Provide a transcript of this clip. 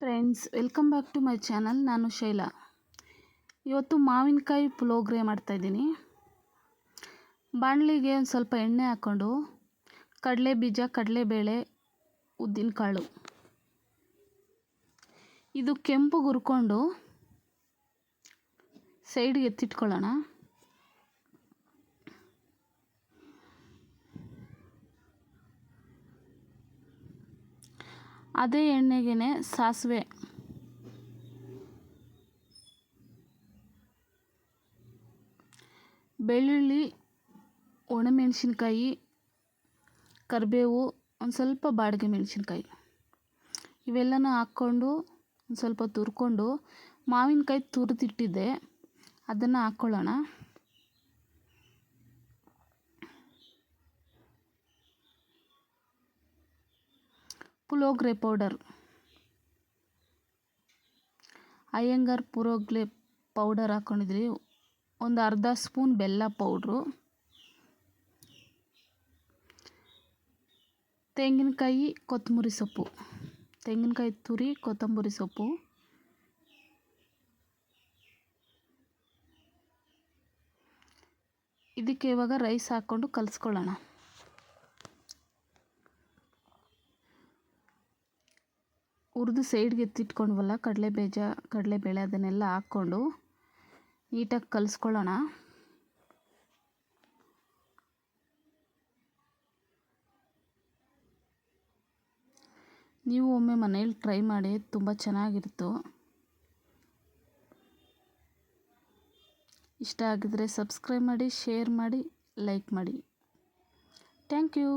Friends, welcome back to my channel. ನಾನು ಶೈಲಾ. ಇವತ್ತು ಮಾವಿನಕಾಯಿ ಪುಳಿಯೋಗರೆ ಮಾಡ್ತಾಯಿದ್ದೀನಿ. ಬಾಣಲಿಗೆ ಒಂದು ಸ್ವಲ್ಪ ಎಣ್ಣೆ ಹಾಕ್ಕೊಂಡು ಕಡಲೆ ಬೀಜ, ಕಡಲೆಬೇಳೆ, ಉದ್ದಿನಕಾಳು ಇದು ಕೆಂಪು ಹುರ್ಕೊಂಡು ಸೈಡ್ಗೆ ಎತ್ತಿಟ್ಕೊಳ್ಳೋಣ. ಅದೇ ಎಣ್ಣೆಗೆ ಸಾಸಿವೆ, ಬೆಳ್ಳುಳ್ಳಿ, ಒಣಮೆಣಸಿನ್ಕಾಯಿ, ಕರಿಬೇವು, ಒಂದು ಸ್ವಲ್ಪ ಬಾಡಿಗೆ ಮೆಣಸಿನ್ಕಾಯಿ ಇವೆಲ್ಲನೂ ಹಾಕ್ಕೊಂಡು ಒಂದು ಸ್ವಲ್ಪ ತುರ್ಕೊಂಡು ಮಾವಿನಕಾಯಿ ತುರಿದಿಟ್ಟಿದ್ದೆ ಅದನ್ನು ಹಾಕ್ಕೊಳ್ಳೋಣ. ಪುಳಿಯೋಗರೆ ಪೌಡರ್, ಅಯ್ಯಂಗಾರ್ ಪುಳಿಯೋಗರೆ ಪೌಡರ್ ಹಾಕ್ಕೊಂಡಿದ್ರಿ. ಒಂದು ಅರ್ಧ ಸ್ಪೂನ್ ಬೆಲ್ಲ ಪೌಡ್ರು, ತೆಂಗಿನಕಾಯಿ, ಕೊತ್ತಂಬರಿ ಸೊಪ್ಪು, ತೆಂಗಿನಕಾಯಿ ತುರಿ, ಕೊತ್ತಂಬರಿ ಸೊಪ್ಪು, ಇದಕ್ಕೆ ಇವಾಗ ರೈಸ್ ಹಾಕ್ಕೊಂಡು ಕಲಿಸ್ಕೊಳ್ಳೋಣ. ಹುರಿದು ಸೈಡ್ಗೆ ಎತ್ತಿಟ್ಕೊಂಡ್ವಲ್ಲ ಕಡಲೆಬೇಳೆ ಅದನ್ನೆಲ್ಲ ಹಾಕ್ಕೊಂಡು ನೀಟಾಗಿ ಕಲಿಸ್ಕೊಳ್ಳೋಣ. ನೀವು ಒಮ್ಮೆ ಮನೇಲಿ ಟ್ರೈ ಮಾಡಿ, ತುಂಬ ಚೆನ್ನಾಗಿತ್ತು. ಇಷ್ಟ ಆಗಿದ್ರೆ ಸಬ್ಸ್ಕ್ರೈಬ್ ಮಾಡಿ, ಶೇರ್ ಮಾಡಿ, ಲೈಕ್ ಮಾಡಿ. Thank you.